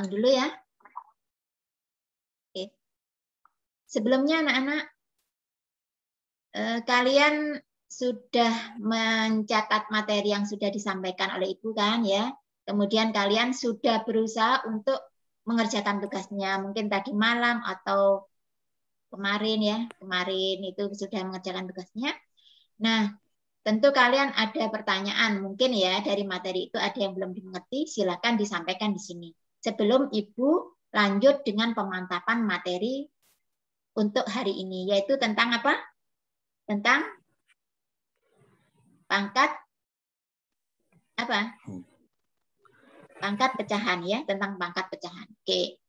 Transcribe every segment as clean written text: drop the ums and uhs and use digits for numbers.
dulu ya. Oke. Sebelumnya anak-anak, kalian sudah mencatat materi yang sudah disampaikan oleh Ibu kan ya. Kemudian kalian sudah berusaha untuk mengerjakan tugasnya. Mungkin tadi malam atau kemarin ya. Kemarin itu sudah mengerjakan tugasnya. Nah, tentu kalian ada pertanyaan. Mungkin ya dari materi itu ada yang belum dimengerti. Silakan disampaikan di sini. Sebelum Ibu lanjut dengan pemantapan materi untuk hari ini. Yaitu tentang apa? Tentang pangkat apa? Pangkat pecahan ya, tentang pangkat pecahan. Oke.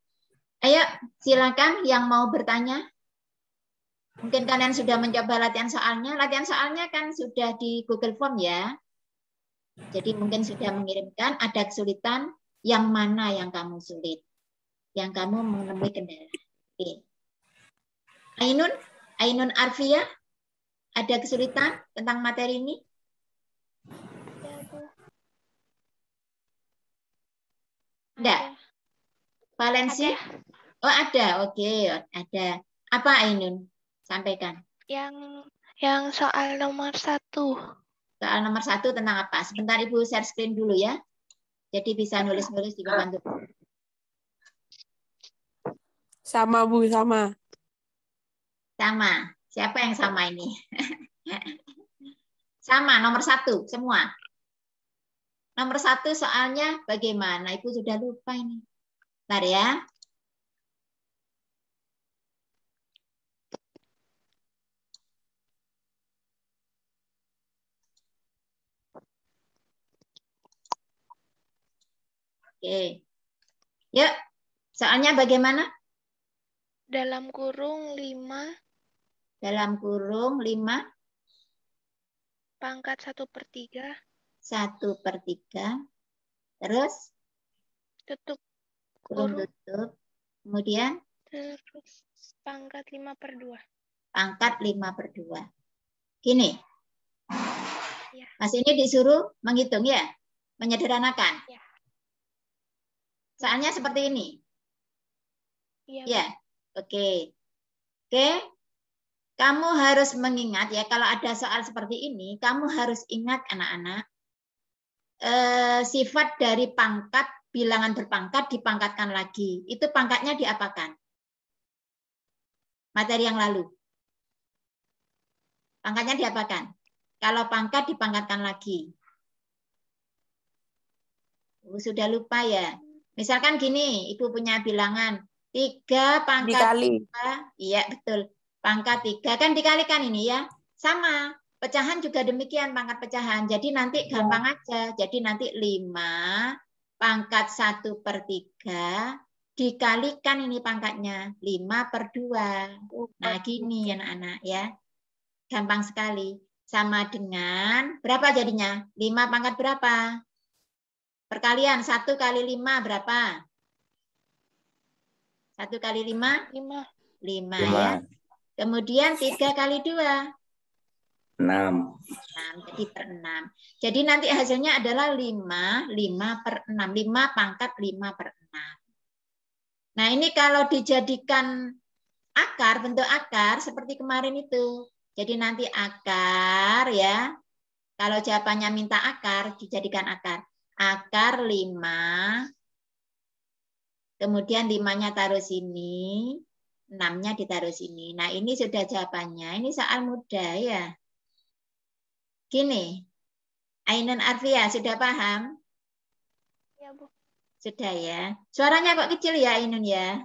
Ayo, silakan yang mau bertanya. Mungkin kalian sudah mencoba latihan soalnya. Latihan soalnya kan sudah di Google Form ya. Jadi mungkin sudah mengirimkan, ada kesulitan, yang mana yang kamu sulit? Yang kamu menemui kendala. Oke. Ainun Arfia, ada kesulitan tentang materi ini? Enggak. Valencia? Oh ada, oke, ada. Apa Ainun? Sampaikan. Yang soal nomor 1. Soal nomor 1 tentang apa? Sebentar Ibu share screen dulu ya. Jadi bisa nulis-nulis di papan tulis. Sama Bu, sama. Sama. Siapa yang sama ini? Sama, nomor 1 semua. Nomor 1 soalnya bagaimana? Ibu sudah lupa ini. Bentar ya. Oke. Yuk, soalnya bagaimana? Dalam kurung 5. Dalam kurung 5. Pangkat 1/3. 1/3. Terus? Tutup Kurung kurung. tutup. Kemudian? Terus pangkat 5/2. Pangkat 5/2. Gini. Ya. Mas ini disuruh menghitung ya? Menyederhanakan. Ya. Soalnya seperti ini. Iya. Ya, oke. Oke. Kamu harus mengingat ya, kalau ada soal seperti ini, kamu harus ingat anak-anak, sifat dari pangkat, bilangan berpangkat dipangkatkan lagi. Itu pangkatnya diapakan? Materi yang lalu. Pangkatnya diapakan? Kalau pangkat dipangkatkan lagi. Sudah lupa ya. Misalkan gini, Ibu punya bilangan 3 pangkat Dikali. 3. Iya, betul. Pangkat 3 kan dikalikan ini ya. Sama. Pecahan juga demikian pangkat pecahan. Jadi nanti gampang aja. Jadi nanti 5 pangkat 1/3 dikalikan ini pangkatnya. 5/2. Nah gini anak-anak ya. Gampang sekali. Sama dengan berapa jadinya? 5 pangkat berapa? Perkalian 1 kali 5 berapa? 1 kali 5? 5 ya. Kemudian 3 kali 2? 6. Jadi per 6. Jadi nanti hasilnya adalah 5 per 6. 5 pangkat 5 per 6. Nah ini kalau dijadikan akar, bentuk akar seperti kemarin itu. Jadi nanti akar ya. Kalau jawabannya minta akar, dijadikan akar. Akar 5. Kemudian 5-nya taruh sini. 6-nya ditaruh sini. Nah ini sudah jawabannya. Ini soal mudah ya. Gini, Ainun Arfia, sudah paham? Ya, Bu. Sudah ya. Suaranya kok kecil ya, Ainun ya?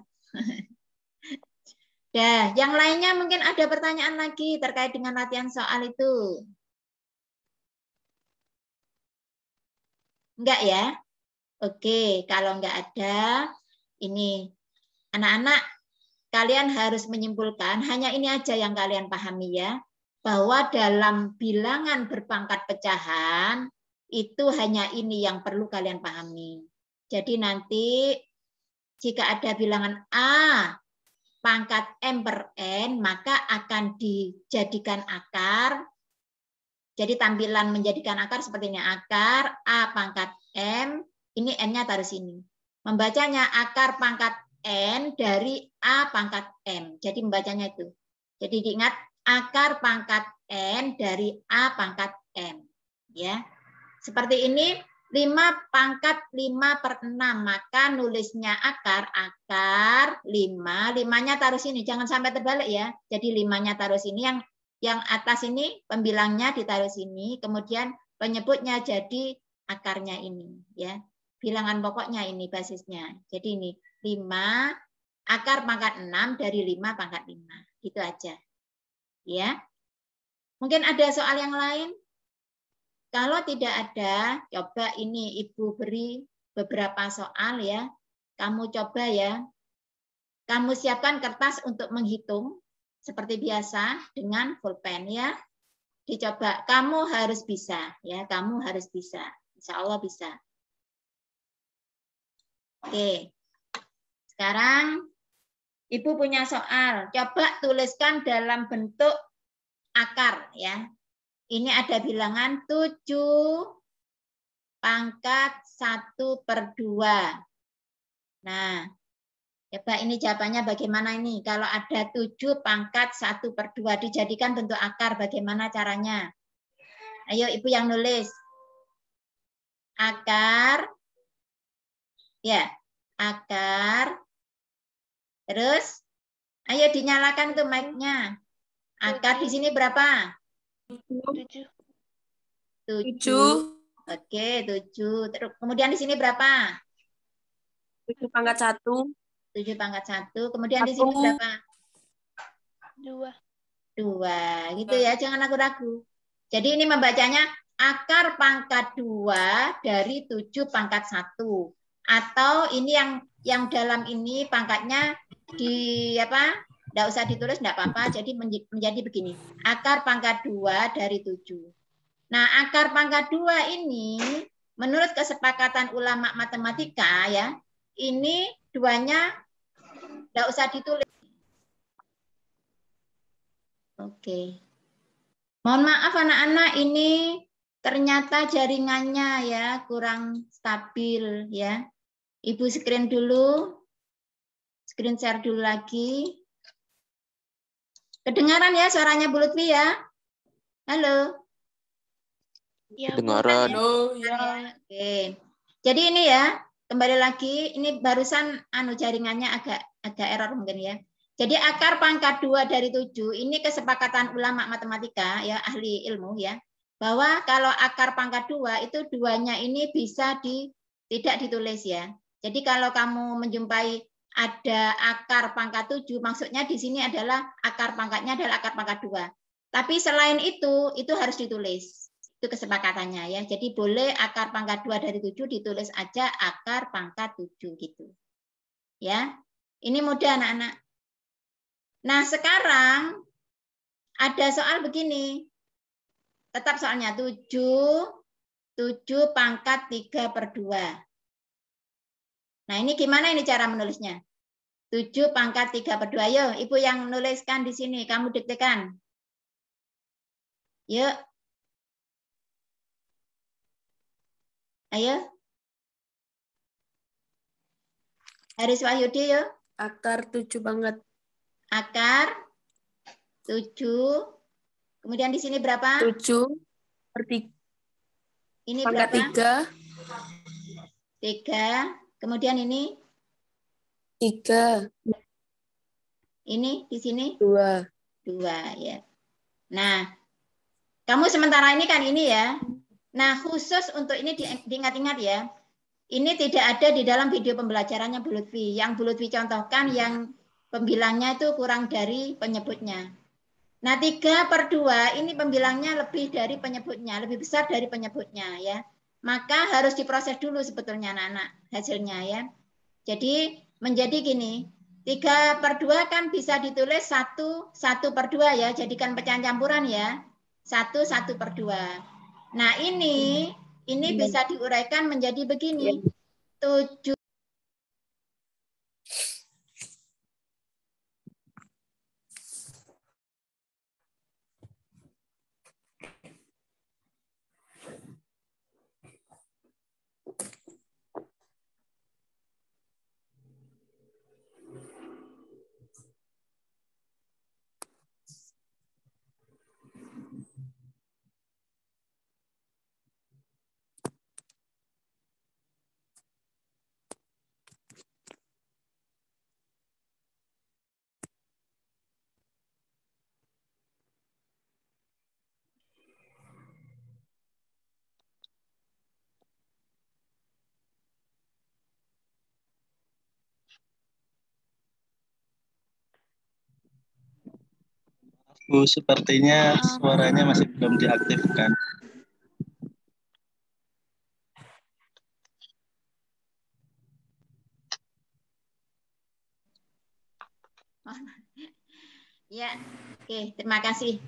Dah, yang lainnya mungkin ada pertanyaan lagi terkait dengan latihan soal itu. Enggak ya? Oke, kalau enggak ada, ini anak-anak, kalian harus menyimpulkan, hanya ini aja yang kalian pahami ya. Bahwa dalam bilangan berpangkat pecahan, itu hanya ini yang perlu kalian pahami. Jadi nanti jika ada bilangan A pangkat M per N, maka akan dijadikan akar. Jadi tampilan menjadikan akar seperti ini. Akar A pangkat M, ini N-nya taruh sini. Membacanya akar pangkat N dari A pangkat M. Jadi membacanya itu. Jadi diingat akar pangkat N dari A pangkat M. Ya. Seperti ini 5 pangkat 5/6. Maka nulisnya akar 5. 5-nya taruh sini. Jangan sampai terbalik ya. Jadi 5-nya taruh sini. Yang atas ini pembilangnya ditaruh sini. Kemudian penyebutnya jadi akarnya ini. Ya. Bilangan pokoknya ini basisnya. Jadi ini 5 akar pangkat 6 dari 5 pangkat 5. Gitu aja. Ya. Mungkin ada soal yang lain? Kalau tidak ada, coba ini Ibu beri beberapa soal ya. Kamu coba ya. Kamu siapkan kertas untuk menghitung seperti biasa dengan pulpen ya. Dicoba. Kamu harus bisa ya. Kamu harus bisa. Insya Allah bisa. Oke. Sekarang Ibu punya soal. Coba tuliskan dalam bentuk akar ya. Ini ada bilangan 7 pangkat 1/2. Nah, coba ini jawabannya bagaimana ini? Kalau ada 7 pangkat 1/2 dijadikan bentuk akar, bagaimana caranya? Ayo Ibu yang nulis. Akar. Ya, akar. Terus, ayo dinyalakan tuh mic-nya. Akar di sini berapa? 7. 7. Oke, 7. Terus kemudian di sini berapa? 7 pangkat 1. 7 pangkat 1. Kemudian di sini berapa? 2. 2. Gitu ya, jangan ragu-ragu. Jadi ini membacanya akar pangkat 2 dari 7 pangkat 1. Atau ini yang dalam ini pangkatnya di apa? Enggak usah ditulis, enggak apa-apa. Jadi menjadi begini. Akar pangkat 2 dari 7. Nah, akar pangkat 2 ini menurut kesepakatan ulama matematika ya, ini 2-nya enggak usah ditulis. Oke. Mohon maaf anak-anak, ini ternyata jaringannya ya kurang stabil ya. Ibu screen dulu. Screen share dulu lagi. Kedengaran ya suaranya Bu Lutfi ya? Halo. Ya, Kedengaran. Halo, ya. Oke. Jadi ini ya, kembali lagi, ini barusan jaringannya agak error mungkin ya. Jadi akar pangkat 2 dari 7, ini kesepakatan ulama matematika ya, ahli ilmu ya, bahwa kalau akar pangkat 2 itu 2-nya ini bisa tidak ditulis ya. Jadi kalau kamu menjumpai ada akar pangkat 7, maksudnya di sini adalah akar pangkatnya adalah akar pangkat 2. Tapi selain itu harus ditulis. Itu kesepakatannya ya. Jadi boleh akar pangkat 2 dari 7 ditulis aja akar pangkat 7 gitu. Ya. Ini mudah anak-anak. Nah, sekarang ada soal begini. Tetap soalnya 7 pangkat 3/2. Nah, ini gimana ini cara menulisnya? 7 pangkat 3/2. Ayo, Ibu yang menuliskan di sini, kamu diktekan. Yuk. Ayo. Haris Wahyudi yuk. Akar 7 pangkat. Akar 7. Kemudian di sini berapa? 7/3. Ini Pangkat berapa? 3. 3. Kemudian ini? 3. Ini di sini? 2. 2 ya. Nah, kamu sementara ini kan ini ya. Nah, khusus untuk ini diingat-ingat ya. Ini tidak ada di dalam video pembelajarannya Bu Lutfi. Yang Bu Lutfi contohkan yang pembilangnya itu kurang dari penyebutnya. Nah, 3/2 ini pembilangnya lebih dari penyebutnya, lebih besar dari penyebutnya ya. Maka harus diproses dulu sebetulnya anak-anak hasilnya ya. Jadi menjadi gini, 3/2 kan bisa ditulis 1/2 ya, jadikan pecahan campuran ya. 1/2. Nah, ini bisa diuraikan menjadi begini. 7. Bu, sepertinya suaranya masih belum diaktifkan. Ya, oke, terima kasih.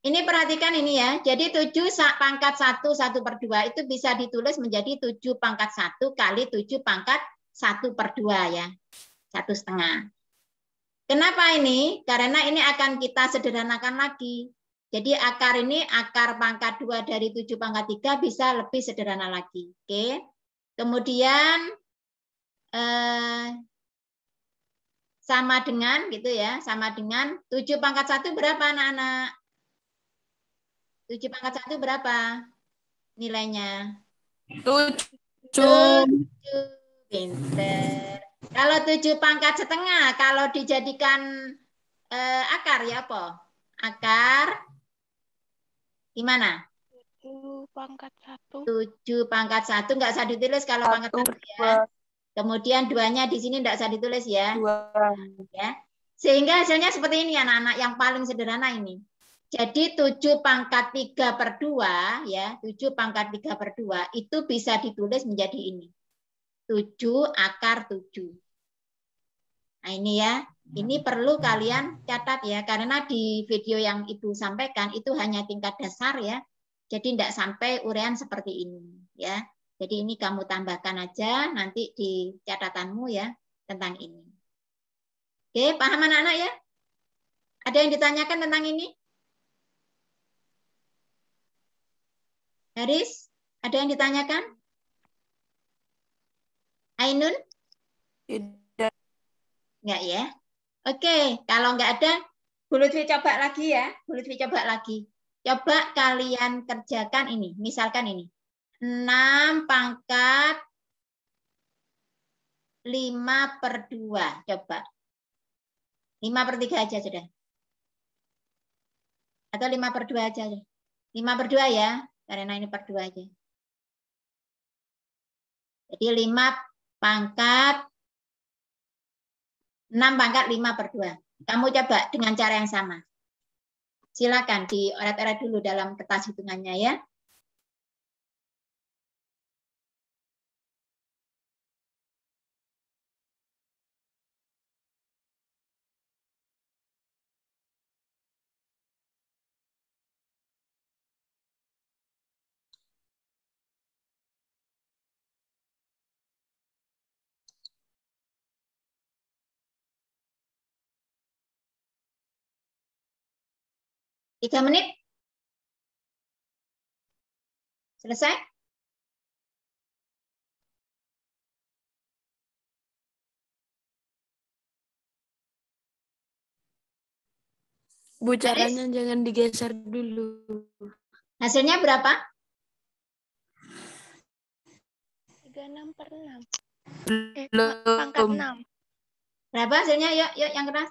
Ini perhatikan ini ya. Jadi 7 pangkat 1/2 itu bisa ditulis menjadi 7 pangkat 1 kali 7 pangkat 1/2 ya. 1/2. Kenapa ini? Karena ini akan kita sederhanakan lagi. Jadi akar ini, akar pangkat 2 dari 7 pangkat 3 bisa lebih sederhana lagi. Oke. Kemudian sama dengan gitu ya, sama dengan 7 pangkat 1 berapa anak-anak? 7 pangkat 1 berapa nilainya? 7. Pinter. Kalau 7 pangkat setengah, kalau dijadikan akar ya apa? Akar gimana? 7 pangkat 1. 7 pangkat 1 nggak usah ditulis kalau pangkat 1 ya. Kemudian 2-nya di sini nggak usah ditulis ya. 2. Ya. Sehingga hasilnya seperti ini anak-anak yang paling sederhana ini. Jadi 7 pangkat 3/2 ya, 7 pangkat 3/2 itu bisa ditulis menjadi ini. 7 akar 7. Nah ini ya, ini perlu kalian catat ya, karena di video yang Ibu sampaikan itu hanya tingkat dasar ya. Jadi tidak sampai uraian seperti ini ya. Jadi ini kamu tambahkan aja nanti di catatanmu ya tentang ini. Oke, paham anak-anak ya? Ada yang ditanyakan tentang ini? Haris, ada yang ditanyakan? Ainun? Tidak. Enggak ya? Oke, kalau enggak ada, Bu Lutfi coba lagi ya. Bu Lutfi coba lagi. Coba kalian kerjakan ini. Misalkan ini. 6 pangkat 5/2. Coba. 5/3 aja sudah. Atau 5/2 aja. 5/2 ya. Karena ini per 2 aja. Jadi 6 pangkat 5/2. Kamu coba dengan cara yang sama. Silakan dioret-oret dulu dalam kertas hitungannya ya. Tiga menit? Selesai? Bu, caranya jangan digeser dulu. Hasilnya berapa? 36/6. Belum. Pangkat 6. Berapa hasilnya? Yuk, yuk yang keras.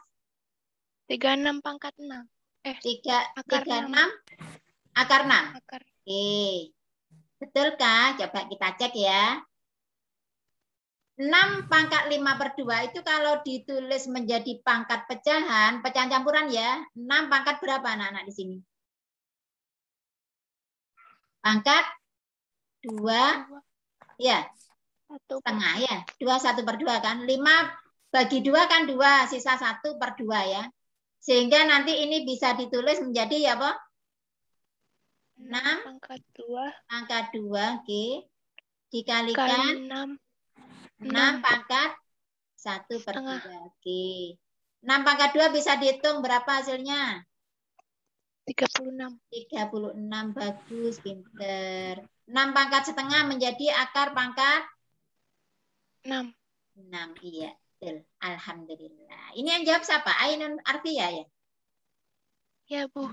36 pangkat 6. 36 akar 6. Akar. Oke. Betulkah? Coba kita cek ya. 6 pangkat 5/2 itu kalau ditulis menjadi pangkat pecahan, pecahan campuran ya. 6 pangkat berapa anak-anak di sini? Pangkat 2 ya. 1/2 ya. 2 1/2 kan. 5 bagi 2 kan 2, sisa 1/2 ya. Sehingga nanti ini bisa ditulis menjadi ya apa? 6 pangkat 2. Pangkat 2, oke. Dikalikan 6 pangkat 1/2, oke. 6 pangkat 2 bisa dihitung berapa hasilnya? 36. 36, bagus, pinter. 6 pangkat setengah menjadi akar pangkat 6. 6, iya. Betul. Alhamdulillah. Ini yang jawab siapa? Ainun Arfia ya? Ya, Bu.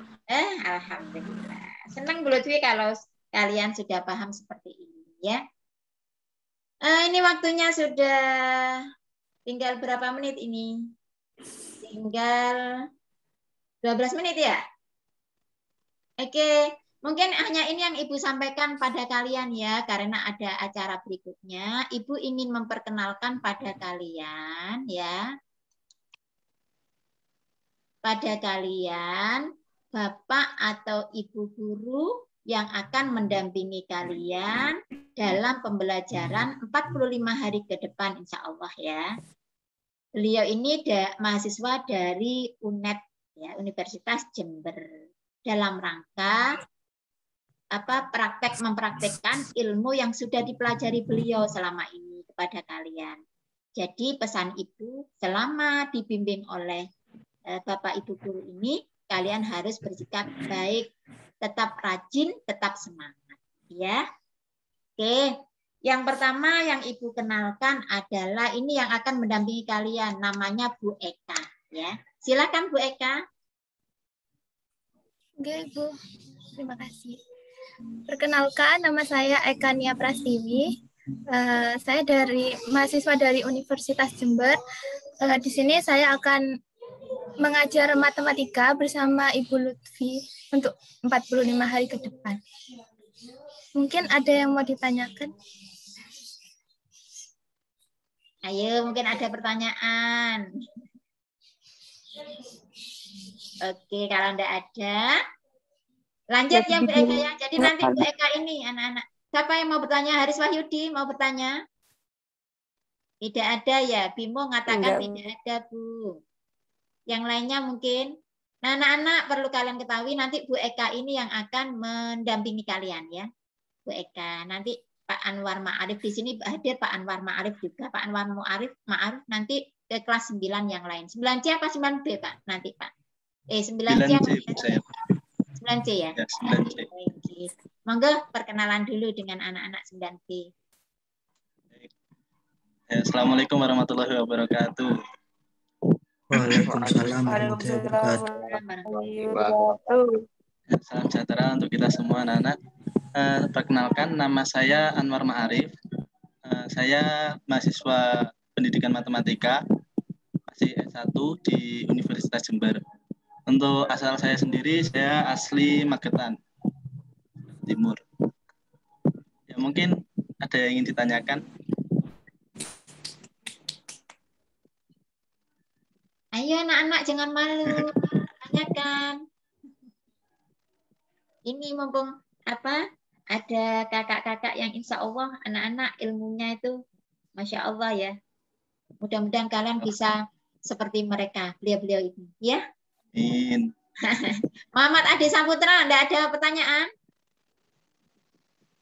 Alhamdulillah. Senang Bu Lutfi kalau kalian sudah paham seperti ini ya. Ini waktunya sudah tinggal berapa menit ini? Tinggal 12 menit ya? Oke, mungkin hanya ini yang Ibu sampaikan pada kalian ya, karena ada acara berikutnya. Ibu ingin memperkenalkan pada kalian ya. pada kalian bapak atau ibu guru yang akan mendampingi kalian dalam pembelajaran 45 hari ke depan insya Allah ya. Beliau ini mahasiswa dari UNED ya, Universitas Jember, dalam rangka mempraktekkan ilmu yang sudah dipelajari beliau selama ini kepada kalian. Jadi pesan ibu, selama dibimbing oleh bapak ibu guru ini, kalian harus bersikap baik, tetap rajin, tetap semangat ya. Oke. Yang pertama yang Ibu kenalkan adalah ini yang akan mendampingi kalian, namanya Bu Eka. Ya, silakan Bu Eka. Oke, Bu. Terima kasih. Perkenalkan, nama saya Eka Nia Prastiwi. Saya mahasiswa dari Universitas Jember. Di sini saya akan mengajar matematika bersama Ibu Lutfi untuk 45 hari ke depan. Mungkin ada yang mau ditanyakan? Ayo, mungkin ada pertanyaan. Oke, kalau enggak ada, lanjut ya Bu Eka ya. Jadi nanti Bu Eka ini anak-anak. Siapa yang mau bertanya? Haris Wahyudi mau bertanya? Tidak ada ya. Bimo mengatakan tidak ada Bu. Yang lainnya mungkin. Nah, anak-anak perlu kalian ketahui nanti Bu Eka ini yang akan mendampingi kalian ya. Bu Eka. Nanti Pak Anwar Ma'arif di sini hadir, Pak Anwar Ma'arif juga. Pak Anwar Ma'arif nanti ke kelas 9 yang lain. 9C apa 9B Pak? Nanti Pak. 9C apa? 9C ya? Ya, 9C. Monggo perkenalan dulu dengan anak-anak 9B. Ya, Assalamualaikum warahmatullahi wabarakatuh. Waalaikumsalam warahmatullahi wabarakatuh. Salam sejahtera untuk kita semua anak-anak. Perkenalkan, nama saya Anwar Ma'arif. Saya mahasiswa pendidikan matematika, masih S1 di Universitas Jember. Untuk asal saya sendiri, saya asli Magetan, Timur. Ya, mungkin ada yang ingin ditanyakan. Ayo anak-anak jangan malu, tanyakan. Ini mumpung ada kakak-kakak yang insya Allah anak-anak ilmunya itu Masya Allah ya. Mudah-mudahan kalian bisa seperti mereka, beliau-beliau ini. Ya. Amin. Muhammad Adi Saputra, Anda ada pertanyaan?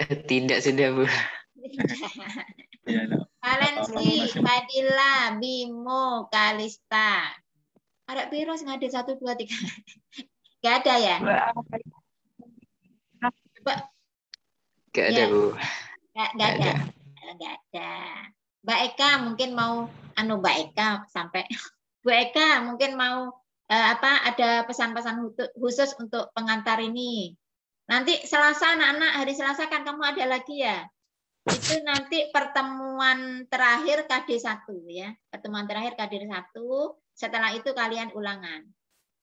Tidak, sudah Bu. Ya, no. Valensi, Fadila, Bimo, Kalista. Ada piro sing ada 1, 2, 3. Gak ada ya? Gak ada, Bu. Gak ada. Gak ada. Mbak Eka mungkin mau Mbak Eka sampai Bu Eka mungkin mau ada pesan-pesan khusus untuk pengantar ini. Nanti Selasa anak-anak, hari Selasa kan kamu ada lagi ya. Itu nanti pertemuan terakhir KD1 ya. Pertemuan terakhir KD1, setelah itu kalian ulangan.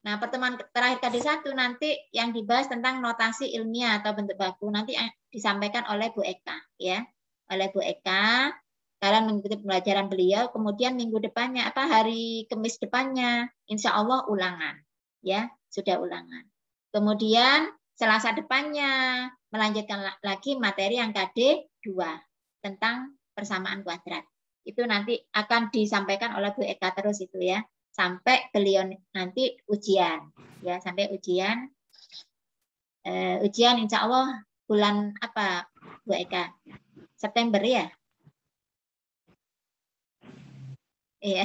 Nah, pertemuan terakhir KD1 nanti yang dibahas tentang notasi ilmiah atau bentuk baku nanti disampaikan oleh Bu Eka ya. Oleh Bu Eka, kalian mengikuti pembelajaran beliau, kemudian minggu depannya hari Kamis depannya insya Allah ulangan ya, sudah ulangan. Kemudian Selasa depannya melanjutkan lagi materi yang KD2 tentang persamaan kuadrat. Itu nanti akan disampaikan oleh Bu Eka terus itu ya, sampai beliau nanti ujian ya, sampai ujian insya Allah bulan apa Bu Eka? September ya? Iya,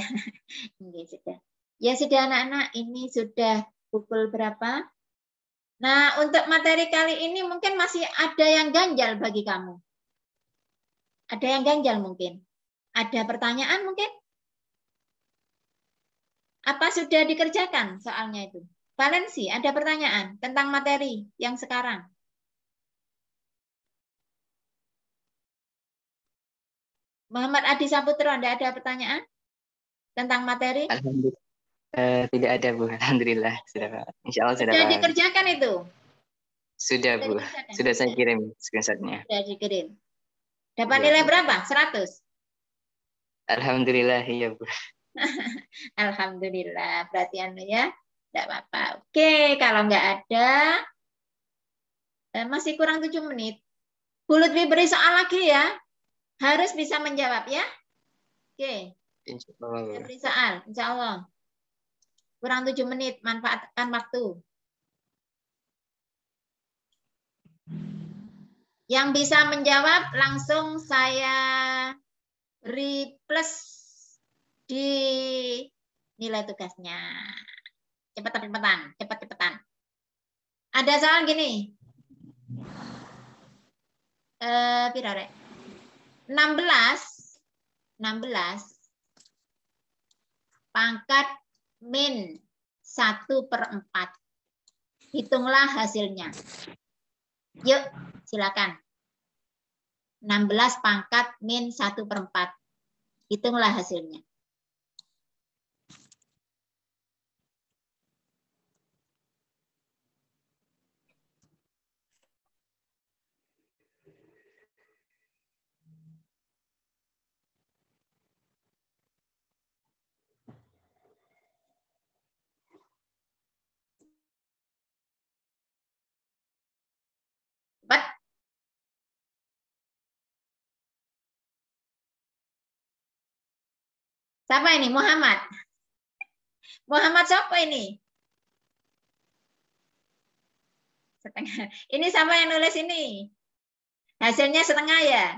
sudah. Ya sudah anak-anak, ini sudah pukul berapa? Nah, untuk materi kali ini mungkin masih ada yang ganjal bagi kamu. Ada yang ganjal mungkin. Ada pertanyaan mungkin? Apa sudah dikerjakan soalnya itu? Valensi, ada pertanyaan tentang materi yang sekarang? Muhammad Adi Saputra, Anda ada pertanyaan tentang materi? Alhamdulillah. Tidak ada, Bu. Alhamdulillah. Sudah, insya Allah sudah. Sudah dikerjakan itu? Sudah, Bu. Sudah saya kirim screenshot-nya. Sudah dikirim. Dapat nilai berapa? 100? Alhamdulillah, iya, Bu. Alhamdulillah. Berarti ya, Tidak apa-apa. Oke, kalau nggak ada, masih kurang 7 menit. Bu Lutfi beri soal lagi ya. Harus bisa menjawab ya. Oke. Insya Allah. Saya beri soal, insya Allah. Kurang 7 menit, manfaatkan waktu. Yang bisa menjawab langsung saya beri plus di nilai tugasnya. Cepat-cepatan. Ada soal gini. Pirare. 16 pangkat min 1/4. Hitunglah hasilnya. Yuk, silakan. 16 pangkat min 1/4. Hitunglah hasilnya. Cepat. Siapa ini? Muhammad. Muhammad siapa ini? Setengah. Ini siapa yang nulis ini? Hasilnya setengah ya.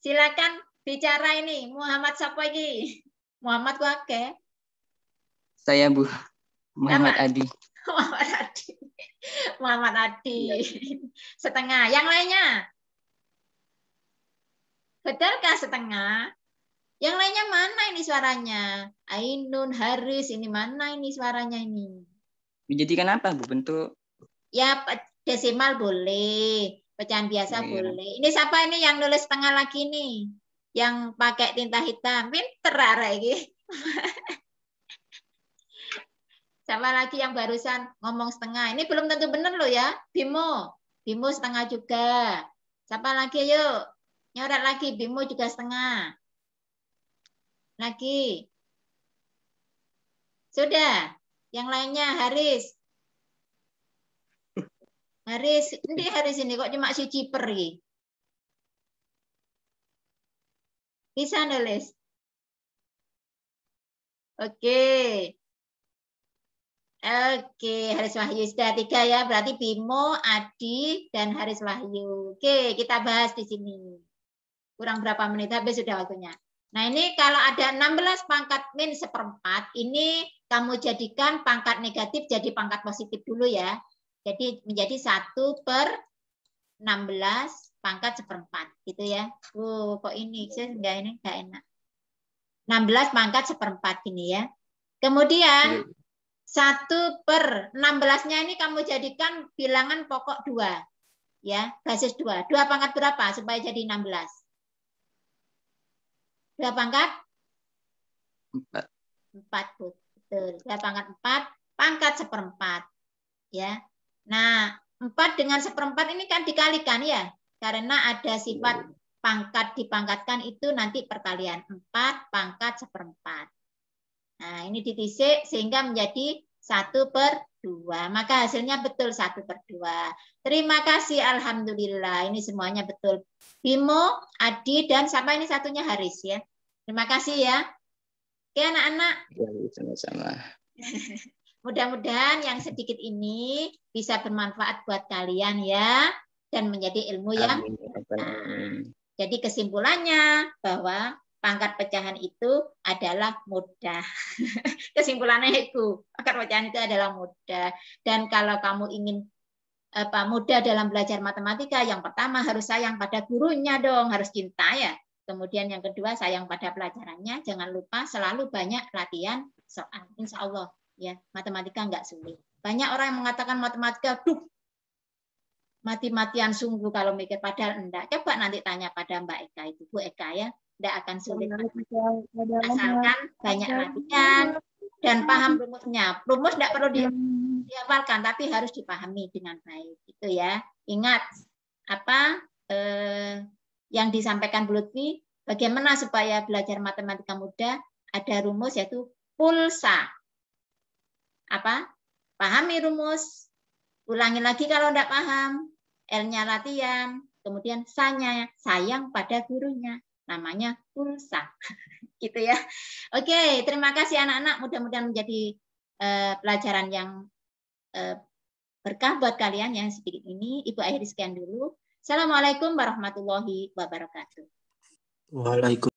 Silakan bicara ini. Muhammad siapa ini? Muhammad Wake. Saya Bu Muhammad Siapa? Adi. Muhammad Adi. Muhammad Adi. Setengah. Yang lainnya? Betulkah setengah? Yang lainnya mana ini suaranya? Ainun, Haris, ini mana ini suaranya ini? Dijadikan apa Bu bentuk? Ya, desimal boleh. Pecahan biasa Iya. boleh. Ini siapa ini yang nulis setengah lagi nih? Yang pakai tinta hitam. Pinter arek iki. Siapa lagi yang barusan ngomong setengah? Ini belum tentu benar loh ya. Bimo. Bimo setengah juga. Siapa lagi yuk? Nyoret lagi. Bimo juga setengah. Lagi. Sudah. Yang lainnya Haris. Haris. Ini Haris ini kok cuma si ciper iki. Bisa nulis. Oke. Oke, Haris Wahyu sudah 3 ya. Berarti Bimo, Adi, dan Haris Wahyu. Oke, kita bahas di sini. Kurang berapa menit habis sudah waktunya. Nah, ini kalau ada 16 pangkat min 1/4, ini kamu jadikan pangkat negatif jadi pangkat positif dulu ya. Jadi menjadi 1/16 pangkat 1/4 gitu ya. Kok ini saya enggak enak. 16 pangkat 1/4 ini ya. Kemudian 1/16-nya ini kamu jadikan bilangan pokok 2. Ya, basis 2. 2 pangkat berapa supaya jadi 16? 2 pangkat? 4. 4, betul. 2 pangkat 4, pangkat 1/4. Ya. Nah, 4 dengan 1/4 ini kan dikalikan ya. Karena ada sifat pangkat dipangkatkan itu nanti perkalian. 4 pangkat 1/4. Nah, ini ditisik sehingga menjadi 1/2. Maka hasilnya betul 1/2. Terima kasih, alhamdulillah. Ini semuanya betul. Bimo, Adi, dan siapa ini satunya Haris ya. Terima kasih ya. Oke anak-anak. Ya, sama-sama. Mudah-mudahan yang sedikit ini bisa bermanfaat buat kalian ya. Dan menjadi ilmu yang Amin. Jadi kesimpulannya bahwa pangkat pecahan itu adalah mudah. Kesimpulannya itu, pangkat pecahan itu adalah mudah. Dan kalau kamu ingin mudah dalam belajar matematika, yang pertama harus sayang pada gurunya dong, harus cinta ya. Kemudian yang kedua sayang pada pelajarannya, jangan lupa selalu banyak latihan soal. Insya Allah ya, matematika nggak sulit. Banyak orang yang mengatakan matematika, mati-matian sungguh kalau mikir, padahal enggak. Coba nanti tanya pada Mbak Eka itu, Bu Eka ya, enggak akan sulit. Asalkan banyak latihan dan paham rumusnya. Rumus enggak perlu dihafalkan, tapi harus dipahami dengan baik. Itu ya. Ingat apa yang disampaikan Bu Lutfi, bagaimana supaya belajar matematika mudah? Ada rumus yaitu pulsa. Apa? Pahami rumus. Ulangi lagi kalau tidak paham. L-nya latihan. Kemudian sa-nya sayang pada gurunya. Namanya pulsa. Gitu ya. Oke, terima kasih anak-anak. Mudah-mudahan menjadi pelajaran yang berkah buat kalian yang sedikit ini. Ibu akhiri sekian dulu. Assalamualaikum warahmatullahi wabarakatuh. Waalaikumsalam.